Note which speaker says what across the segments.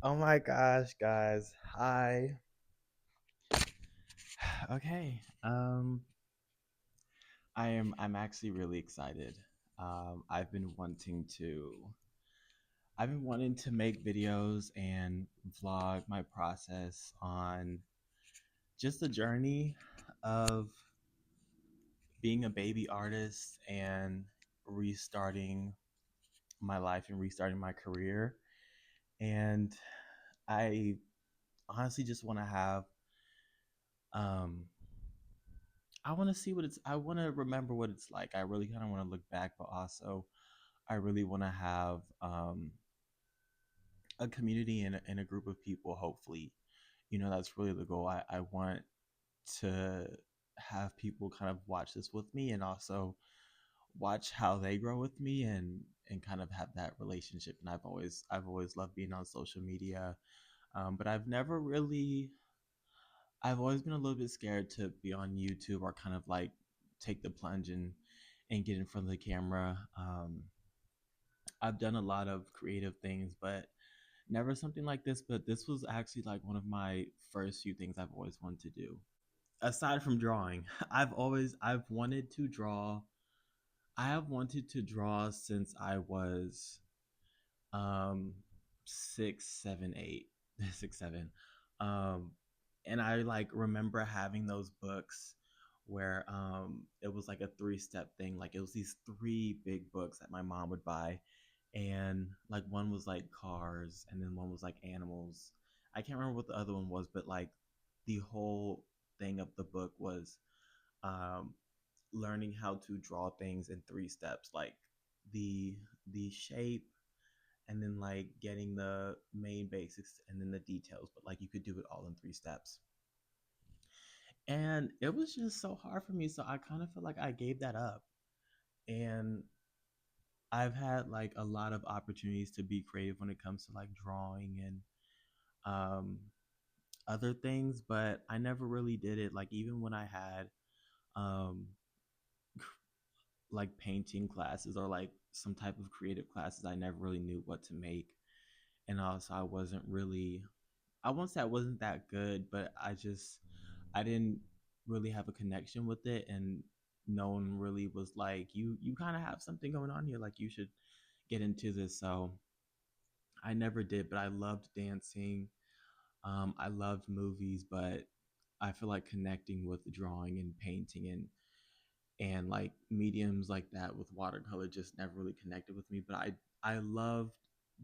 Speaker 1: Oh my gosh, guys. Hi. Okay. I'm actually really excited. I've been wanting to make videos and vlog my process on just the journey of being a baby artist and restarting my life and restarting my career. And I honestly just want to have um I want to see what it's. I want to remember what it's like. I really kind of want to look back, but also I really want to have a community and a group of people. Hopefully, that's really the goal. I want to have people kind of watch this with me, and also watch how they grow with me, and kind of have that relationship. And I've always loved being on social media, but I've always been a little bit scared to be on YouTube or kind of like take the plunge and get in front of the camera. I've done a lot of creative things, but never something like this. But this was actually like one of my first few things I've always wanted to do. Aside from drawing, I've wanted to draw. I have wanted to draw since I was um 6, 7, 8, 6, 7. um and I like remember having those books where it was like a three-step thing. Like it was these three big books that my mom would buy, and like one was like cars, and then one was like animals. I can't remember what the other one was, but like the whole thing of the book was um learning how to draw things in three steps, like the the shape, and then like getting the main basics and then the details, but like you could do it all in three steps. And it was just so hard for me, so I kind of feel like I gave that up. And I've had like a lot of opportunities to be creative when it comes to like drawing and um other things, but I never really did it. Like even when I had um like painting classes or like some type of creative classes, I never really knew what to make. And also I wasn't really, I won't say I wasn't that good, but I didn't really have a connection with it, and no one really was like, you kind of have something going on here, like you should get into this. So I never did, but I loved dancing. I loved movies, but I feel like connecting with drawing and painting and like mediums like that with watercolor just never really connected with me. But I loved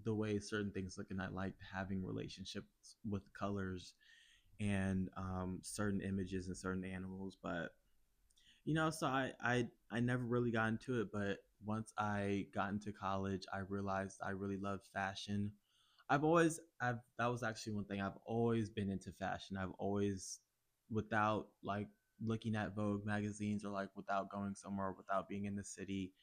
Speaker 1: the way certain things look, and I liked having relationships with colors and certain images and certain animals. But so I never really got into it. But once I got into college, I realized I really loved fashion. I've that was actually one thing. I've always been into fashion. I've always, without like looking at Vogue magazines or like without going somewhere, without being in the city,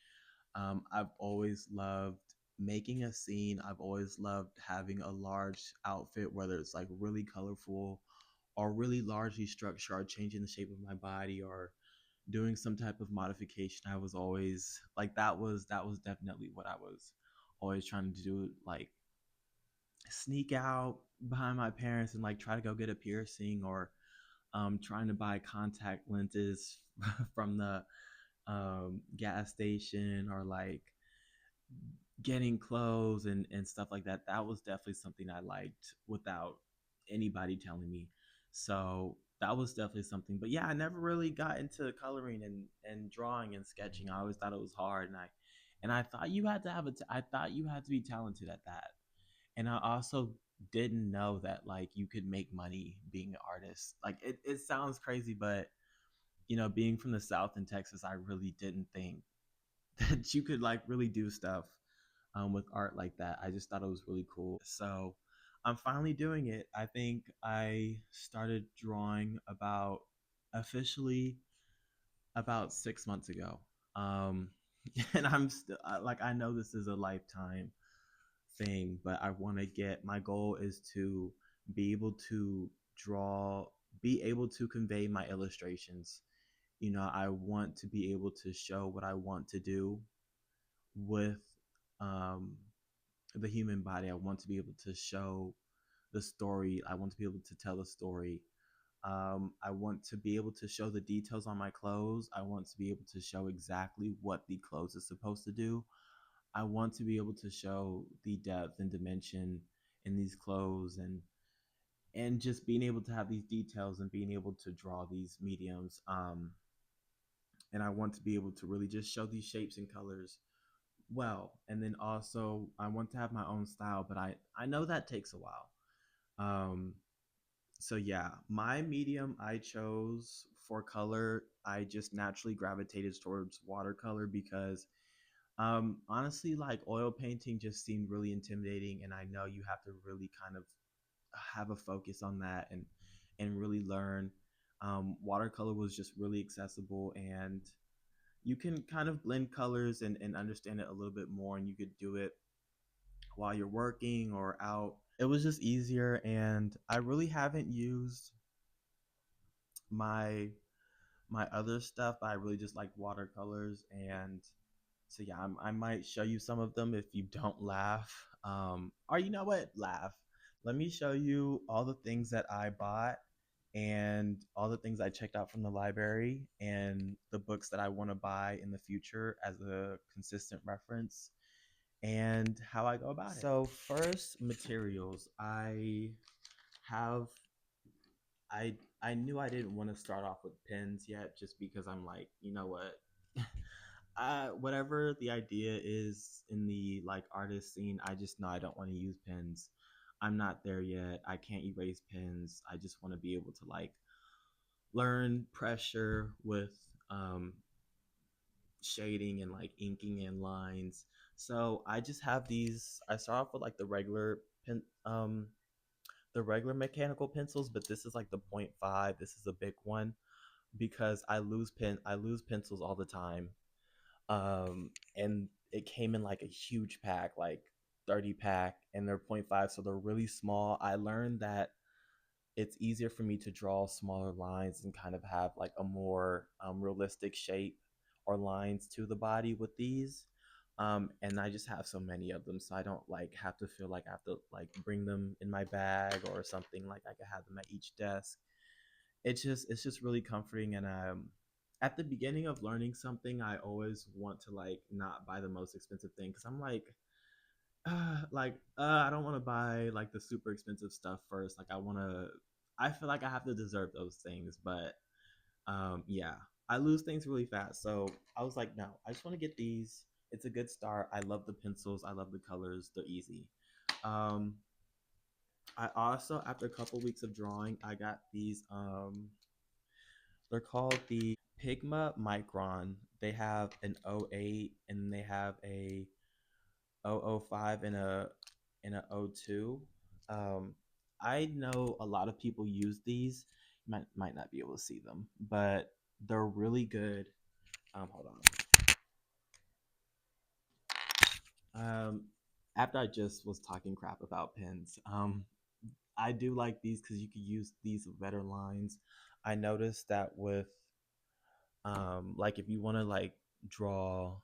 Speaker 1: I've always loved making a scene. I've always loved having a large outfit, whether it's like really colorful or really largely structured, or changing the shape of my body, or doing some type of modification. I was always like, that was definitely what I was always trying to do, like sneak out behind my parents and like try to go get a piercing, or trying to buy contact lenses from the gas station, or like getting clothes and stuff like that. That was definitely something I liked without anybody telling me. So that was definitely something. But yeah, I never really got into coloring and drawing and sketching. I always thought it was hard, and I thought you had to I thought you had to be talented at that. And I also didn't know that like you could make money being an artist. Like it sounds crazy, but being from the South in Texas, I really didn't think that you could like really do stuff with art like that. I just thought it was really cool. So I'm finally doing it. I think I started drawing about officially about 6 months ago. Um, and I'm still like, I know this is a lifetime thing, but I want to get, my goal is to be able to draw, be able to convey my illustrations. I want to be able to show what I want to do with um, the human body. I want to be able to show the story. I want to be able to tell the story. I want to be able to show the details on my clothes. I want to be able to show exactly what the clothes is supposed to do. I want to be able to show the depth and dimension in these clothes, and just being able to have these details and being able to draw these mediums. And I want to be able to really just show these shapes and colors well. And then also I want to have my own style, but I know that takes a while. Um, so yeah, my medium I chose for color, I just naturally gravitated towards watercolor because honestly, like oil painting just seemed really intimidating, and I know you have to really kind of have a focus on that and really learn. Watercolor was just really accessible, and you can kind of blend colors and understand it a little bit more, and you could do it while you're working or out. It was just easier, and I really haven't used my my other stuff. I really just like watercolors, and so yeah, I might show you some of them if you don't laugh. Or you know what, laugh. Let me show you all the things that I bought and all the things I checked out from the library and the books that I want to buy in the future as a consistent reference and how I go about it. So first, materials. Have I knew I didn't want to start off with pens yet, just because I'm like, you know what, whatever the idea is in the like artist scene, I just know I don't want to use pens. I'm not there yet. I can't erase pens. I just want to be able to like learn pressure with um, shading and like inking in lines. So I just have these. I start off with like the regular mechanical pencils, but this is like the point .5. This is a big one because I lose pencils all the time. And it came in like a huge pack, like 30 pack, and they're point .5, so they're really small. I learned that it's easier for me to draw smaller lines and kind of have like a more realistic shape or lines to the body with these. And I just have so many of them, so I don't like have to feel like I have to like bring them in my bag or something. Like I can have them at each desk. It's just really comforting. And at the beginning of learning something, I always want to like not buy the most expensive thing because I'm I don't want to buy like the super expensive stuff first. Like I feel like I have to deserve those things. But yeah, I lose things really fast, so I was like, no, I just want to get these. It's a good start. I love the pencils, I love the colors, they're easy. um I also, after a couple weeks of drawing, I got these. They're called the Pigma Micron. They have an '08 and they have a '005 and a '02. Um, I know a lot of people use these. You might not be able to see them, but they're really good. Hold on. After I just was talking crap about pens, I do like these because you could use these with better lines. I noticed that with like if you want to like draw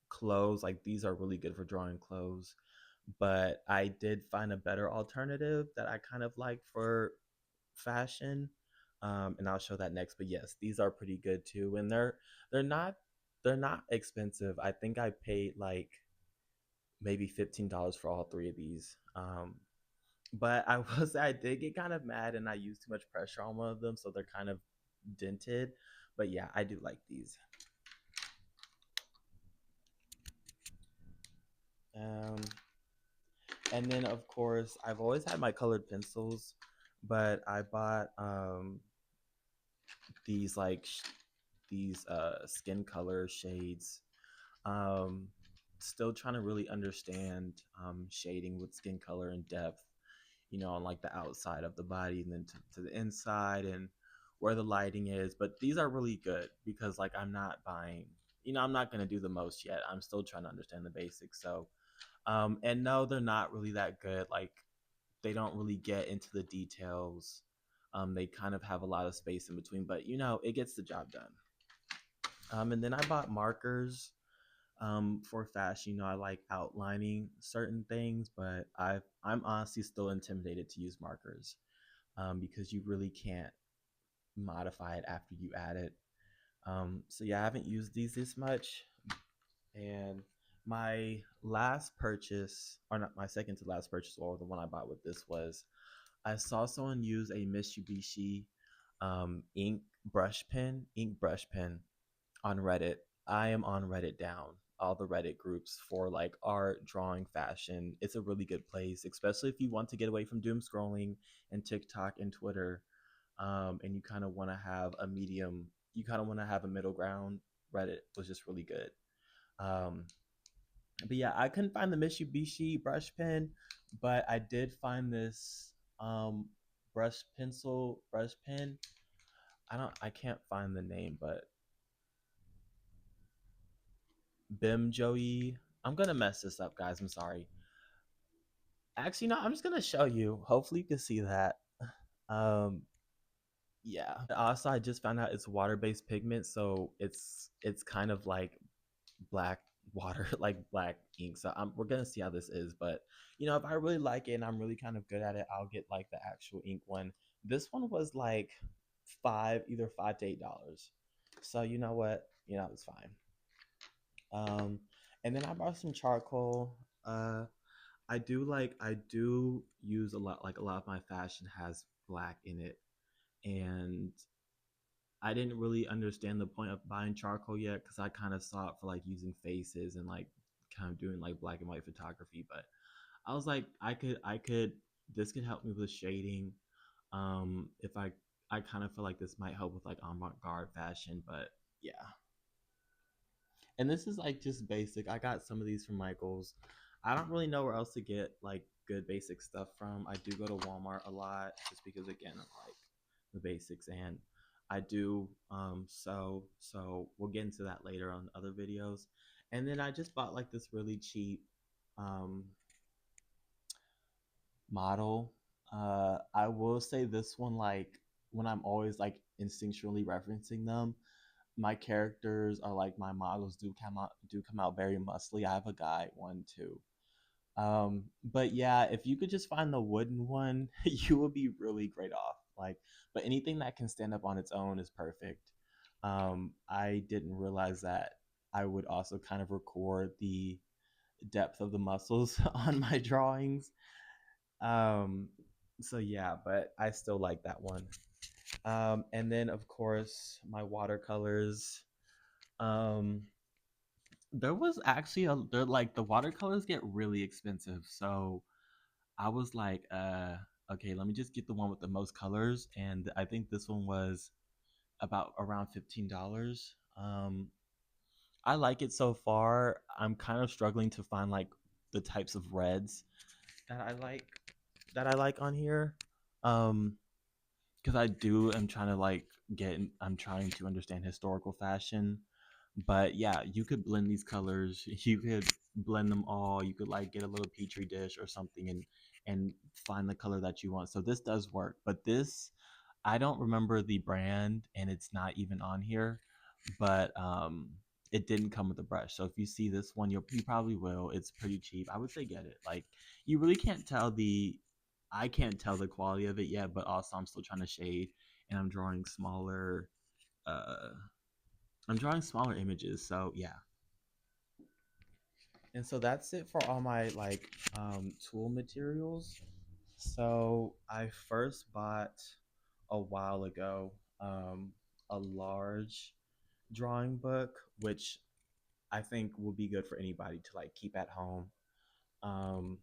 Speaker 1: clothes, like these are really good for drawing clothes. But I did find a better alternative that I kind of like for fashion. And I'll show that next. But yes, these are pretty good too, and they're not they're not expensive. I think I paid like maybe $15 for all three of these. But I was I did get kind of mad, and I used too much pressure on one of them, so they're kind of dented. But yeah, I do like these. Um, and then of course I've always had my colored pencils, but I bought these these skin color shades. Um, Still trying to really understand shading with skin color and depth, on like the outside of the body and then to the inside and where the lighting is. But these are really good because like I'm not buying, I'm not going to do the most yet. I'm still trying to understand the basics. So, and no, they're not really that good. Like they don't really get into the details. They kind of have a lot of space in between, but it gets the job done. And then I bought markers. For fashion. I like outlining certain things, but I'm honestly still intimidated to use markers, because you really can't modify it after you add it. So yeah, I haven't used these this much. And my last purchase, or not my second to last purchase, or the one I bought with this was, I saw someone use a Mitsubishi ink brush pen on Reddit. I am on Reddit down. All the Reddit groups for like art, drawing, fashion. It's a really good place, especially if you want to get away from doom scrolling and TikTok and Twitter, and you kind of want to have a medium. You kind of want to have a middle ground. Reddit was just really good. Um, but yeah, I couldn't find the Mitsubishi brush pen, but I did find this brush pen. I can't find the name, but Bim Joey. I'm gonna mess this up, guys. I'm sorry. Actually, no. I'm just gonna show you. Hopefully, you can see that. Um, yeah. Also, I just found out it's water-based pigment, so it's kind of like black water, like black ink. So we're gonna see how this is. But if I really like it and I'm really kind of good at it, I'll get like the actual ink one. This one was like either $5 to $8. So you know what? It's fine. Um, and then I bought some charcoal. I do use a lot, like a lot of my fashion has black in it, and I didn't really understand the point of buying charcoal yet because I kind of saw it for like using faces and like kind of doing like black and white photography. But I was like, this could help me with shading. If I kind of feel like this might help with like avant-garde fashion, but yeah. And this is like just basic. I got some of these from Michaels. I don't really know where else to get like good basic stuff from. I do go to Walmart a lot just because again, I like the basics, and I do so we'll get into that later on other videos. And then I just bought like this really cheap um model. I will say this one, like when I'm always like instinctually referencing them, my characters are like my models do come out very muscly. I have a guy one too. But yeah, if you could just find the wooden one, you would be really great off. Like, but anything that can stand up on its own is perfect. I didn't realize that I would also kind of record the depth of the muscles on my drawings. Um, so yeah, but I still like that one. And then of course my watercolors. Um, there was actually they're like the watercolors get really expensive. So I was like, okay, let me just get the one with the most colors. And I think this one was about around $15. I like it so far. I'm kind of struggling to find like the types of reds that I like on here. Um, because I'm trying to like I'm trying to understand historical fashion. But yeah, you could blend these colors. You could blend them all. You could like get a little petri dish or something and find the color that you want. So this does work. But this, I don't remember the brand, and it's not even on here. But it didn't come with a brush. So if you see this one, you probably will. It's pretty cheap. I would say get it. Like you really can't tell I can't tell the quality of it yet. But also I'm still trying to shade, and Uh, I'm drawing smaller images. So yeah. And so that's it for all my like tool materials. So I first bought a while ago a large drawing book, which I think will be good for anybody to like keep at home. Um,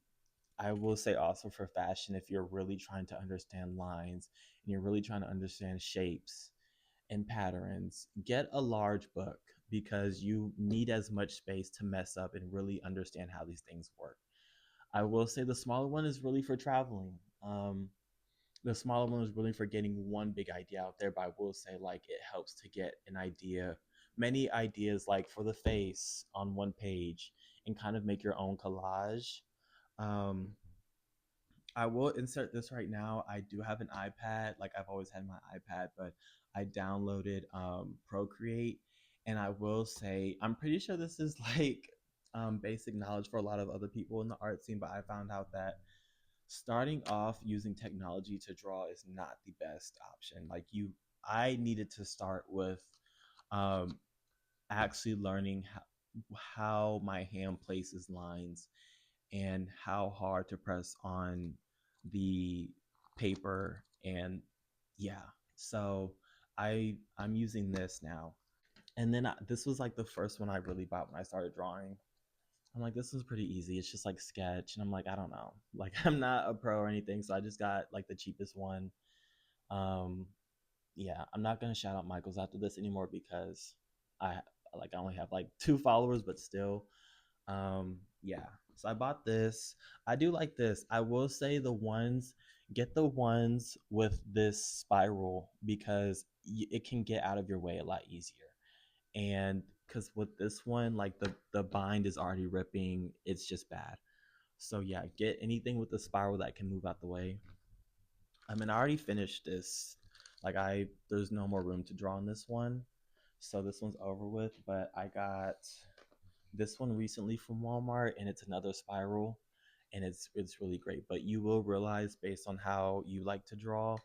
Speaker 1: I will say also for fashion, if you're really trying to understand lines and you're really trying to understand shapes and patterns, get a large book because you need as much space to mess up and really understand how these things work. I will say the smaller one is really for traveling. The smaller one is really for getting one big idea out there, but I will say like it helps to get an idea, many ideas like for the face on one page and kind of make your own collage. Um, I will insert this right now. I do have an iPad. Like I've always had my iPad, but I downloaded Procreate, And I will say, I'm pretty sure this is like basic knowledge for a lot of other people in the art scene, but I found out that starting off using technology to draw is not the best option. I needed to start with um, actually learning how my hand places lines and how hard to press on the paper. And yeah, so I'm using this now. And then this was like the first one I really bought when I started drawing. I'm like, this is pretty easy. It's just like sketch. And I'm like, I don't know. Like, I'm not a pro or anything. So I just got like the cheapest one. Um, yeah, I'm not going to shout out Michaels after this anymore because I I only have like 2 followers, but still. Yeah. So I bought this. I do like this. I will say get the ones with this spiral because it can get out of your way a lot easier. And because with this one, like the bind is already ripping, it's just bad. So yeah, get anything with the spiral that can move out the way. I mean, I already finished this. There's no more room to draw on this one, so this one's over with. But I got this one recently from Walmart, and it's another spiral, and it's really great. But you will realize based on how you like to draw,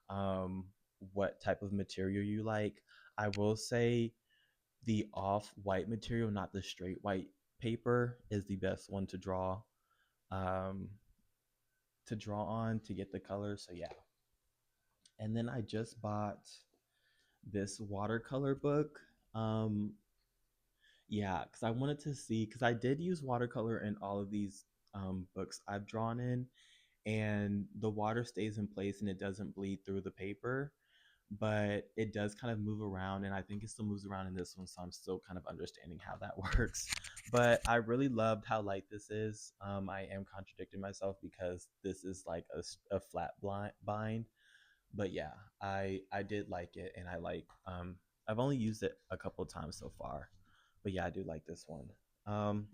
Speaker 1: um, what type of material you like. I will say the off white material, not the straight white paper, is the best one um, to draw on to get the color. So yeah. And then I just bought this watercolor book. Um, yeah, because I wanted to see because I did use watercolor in all of these books I've drawn in, and the water stays in place and it doesn't bleed through the paper, but it does kind of move around, and I think it still moves around in this one, so I'm still kind of understanding how that works. But I really loved how light this is. I am contradicting myself because this is like a flat bind, but yeah, I did like it, and I've only used it a couple of times so far, but yeah, I do like this one. Um,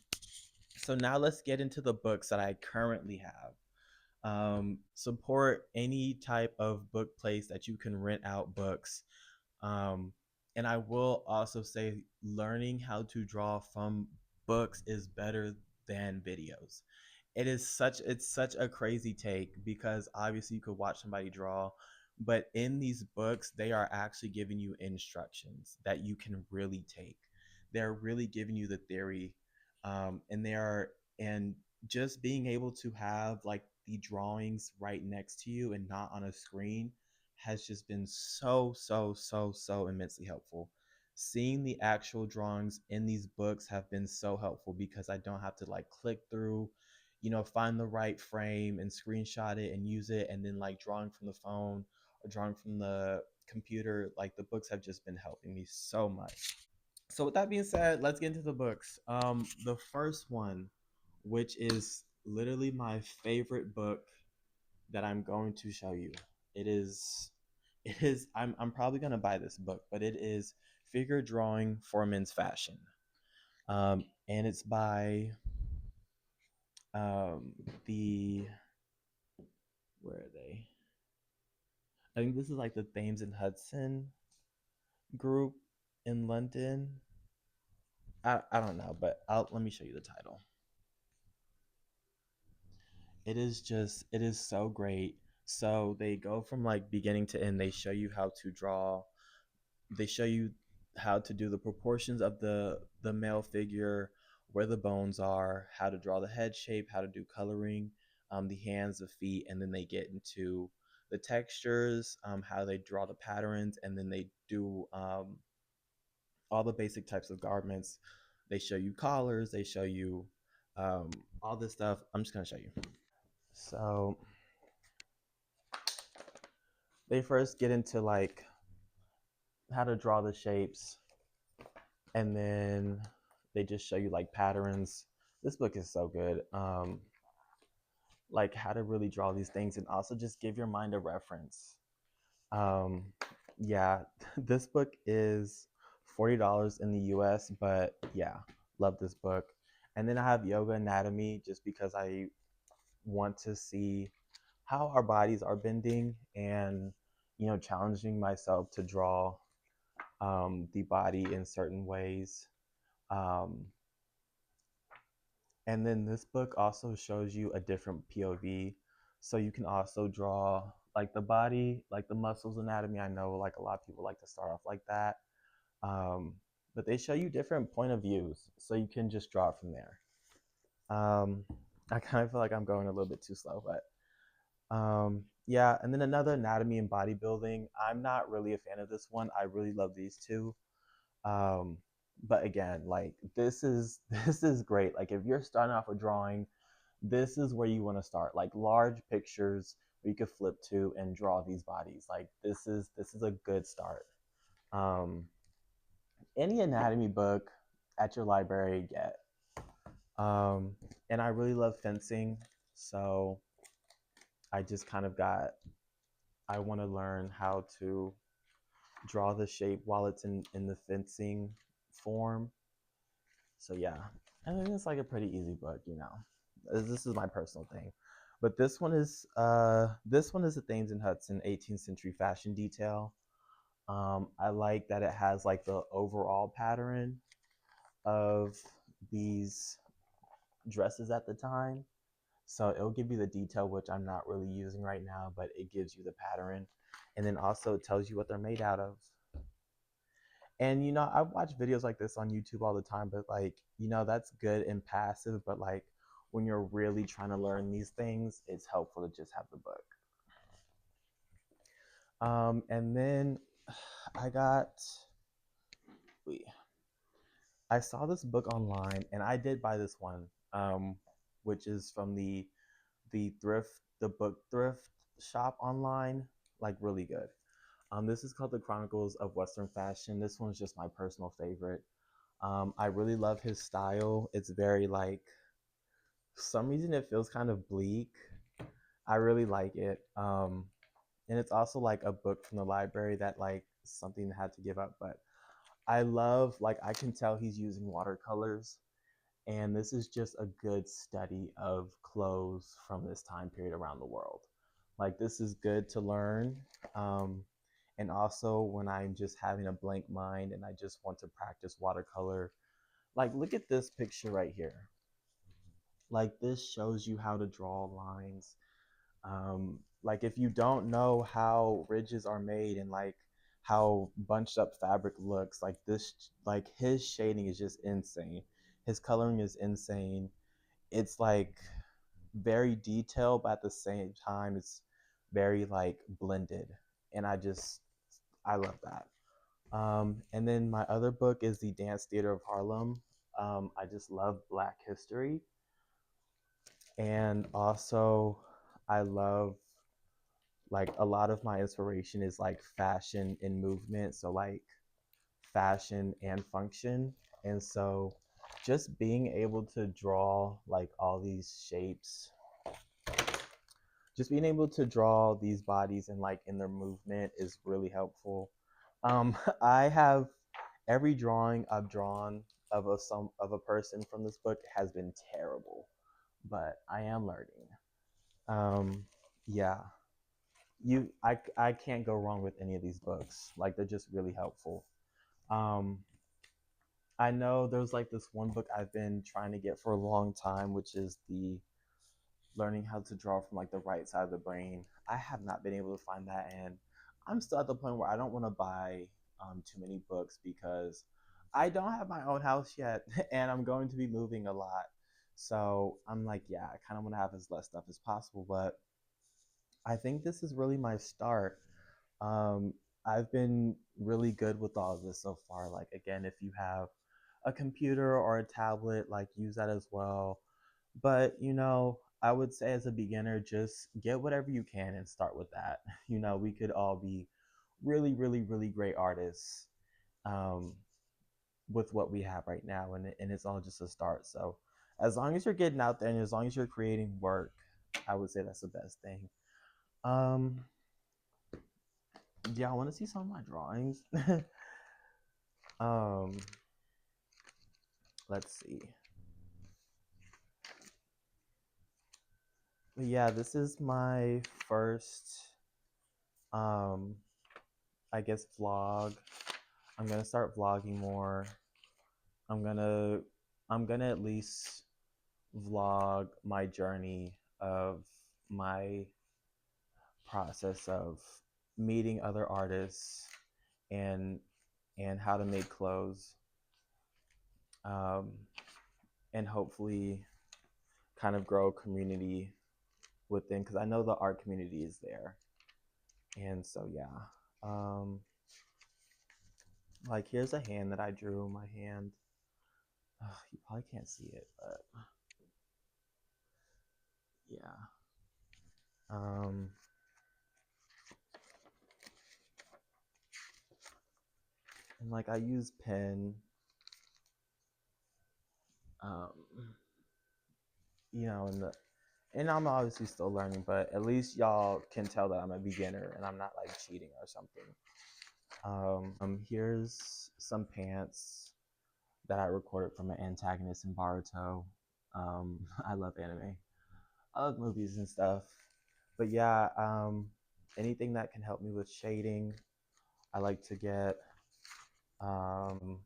Speaker 1: so now let's get into the books that I currently have. Support any type of book place that you can rent out books. Um, and I will also say learning how to draw from books is better than videos. It's such a crazy take because obviously you could watch somebody draw, but in these books they are actually giving you instructions that you can really take. They're really giving you the theory, and they are and just being able to have like the drawings right next to you and not on a screen has just been so immensely helpful. Seeing the actual drawings in these books have been so helpful because I don't have to like click through, find the right frame and screenshot it and use it, and then like drawing from the phone or drawing from the computer. Like the books have just been helping me so much. So with that being said, let's get into the books. The first one, which is literally my favorite book that I'm going to show you. It is I'm probably gonna buy this book, but it is Figure Drawing for Men's Fashion. And it's by um the where are they? I think this is like the Thames and Hudson group in London. I don't know, but let me show you the title. It is so great. So they go from like beginning to end. They show you how to draw. They show you how to do the proportions of the male figure, where the bones are, how to draw the head shape, how to do coloring, the hands, the feet, and then they get into the textures, how they draw the patterns, and then they do all the basic types of garments. They show you collars. They show you all this stuff. I'm just gonna show you. So they first get into like how to draw the shapes, and then they just show you like patterns. This book is so good. Like how to really draw these things and also just give your mind a reference. Um, yeah, this book is $40 in the US, but yeah, love this book. And then I have Yoga Anatomy just because I want to see how our bodies are bending and challenging myself to draw the body in certain ways. Um, and then this book also shows you a different POV. So you can also draw like the body, like the muscles anatomy. I know like a lot of people like to start off like that. Um, but they show you different point of views. So you can just draw it from there. Um, I kind of feel like I'm going a little bit too slow, but yeah. And then another anatomy and bodybuilding. I'm not really a fan of this one. I really love these two. Um, but again, like this is great. Like if you're starting off with drawing, this is where you want to start. Like large pictures where you could flip to and draw these bodies. Like this is a good start. Um, any anatomy book at your library, get. And I really love fencing, so I just kind of got. I want to learn how to draw the shape while it's in the fencing form. So yeah, I think it's like a pretty easy book, you know. This is my personal thing, but this one is the Thames and Hudson 18th century fashion detail. I like that it has like the overall pattern of these dresses at the time. So it'll give you the detail, which I'm not really using right now, but it gives you the pattern. And then also it tells you what they're made out of. And you know, I watch videos like this on YouTube all the time, but like, you know, that's good and passive, but like when you're really trying to learn these things, it's helpful to just have the book. And then I got wait, I saw this book online and I did buy this one, which is from the book thrift shop online, like really good. This is called The Chronicles of Western Fashion. This one's just my personal favorite. I really love his style. It's very like, for some reason it feels kind of bleak. I really like it. And it's also like a book from the library that like something I had to give up. But I love like I can tell he's using watercolors, and this is just a good study of clothes from this time period around the world. Like this is good to learn. Um, and also when I'm just having a blank mind and I just want to practice watercolor, like look at this picture right here. Like this shows you how to draw lines. Like if you don't know how ridges are made and like how bunched up fabric looks, like this, like his shading is just insane. His coloring is insane. It's like very detailed, but at the same time, it's very like blended. And I love that. And then my other book is The Dance Theater of Harlem. I just love Black history. And also, I love like a lot of my inspiration is like fashion and movement. So, like fashion and function. And so, just being able to draw like all these shapes, just being able to draw these bodies and like in their movement is really helpful. I have every drawing I've drawn of a person from this book has been terrible, but I am learning. Um, yeah, I can't go wrong with any of these books. Like they're just really helpful. Um, I know there's like this one book I've been trying to get for a long time, which is the learning how to draw from like the right side of the brain. I have not been able to find that, and I'm still at the point where I don't want to buy too many books because I don't have my own house yet, and I'm going to be moving a lot. So I'm like, yeah, I kind of want to have as less stuff as possible, but I think this is really my start. Um, I've been really good with all of this so far. Like, again, if you have a computer or a tablet, like, use that as well. But, you know, I would say as a beginner, just get whatever you can and start with that. You know, we could all be really, really, really great artists um, with what we have right now, and it's all just a start. So, as long as you're getting out there and as long as you're creating work, I would say that's the best thing. Um, yeah, I want to see some of my drawings. um, let's see. But yeah, this is my first, um, I guess, vlog. I'm gonna start vlogging more. I'm gonna I'm gonna at least vlog my journey of my process of meeting other artists and how to make clothes, um, and hopefully kind of grow a community within, because I know the art community is there. And so yeah, um, like here's a hand that I drew. My hand. Ugh, you probably can't see it, but yeah. Um, and like I use pen. Um, and I'm obviously still learning, but at least y'all can tell that I'm a beginner and I'm not like cheating or something. Here's some pants that I recorded from an antagonist in Baruto. I love anime. I love movies and stuff. But yeah, anything that can help me with shading, I like to get. Um,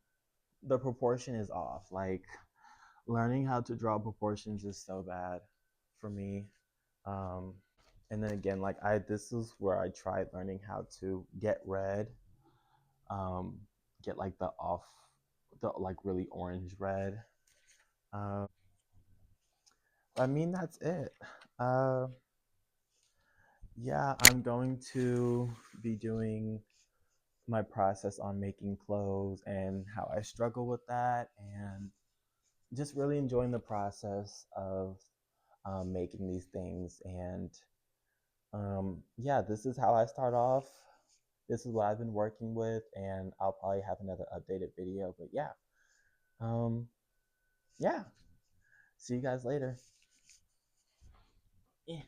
Speaker 1: the proportion is off. Like learning how to draw proportions is so bad for me. Um, and then again, like this is where I tried learning how to get red, um, get like the like really orange red. Um, I mean that's it. Uh, yeah, I'm going to be doing my process on making clothes and how I struggle with that, and just really enjoying the process of making these things. And yeah, this is how I start off. This is what I've been working with, and I'll probably have another updated video. But yeah, um, yeah. See you guys later. Yeah.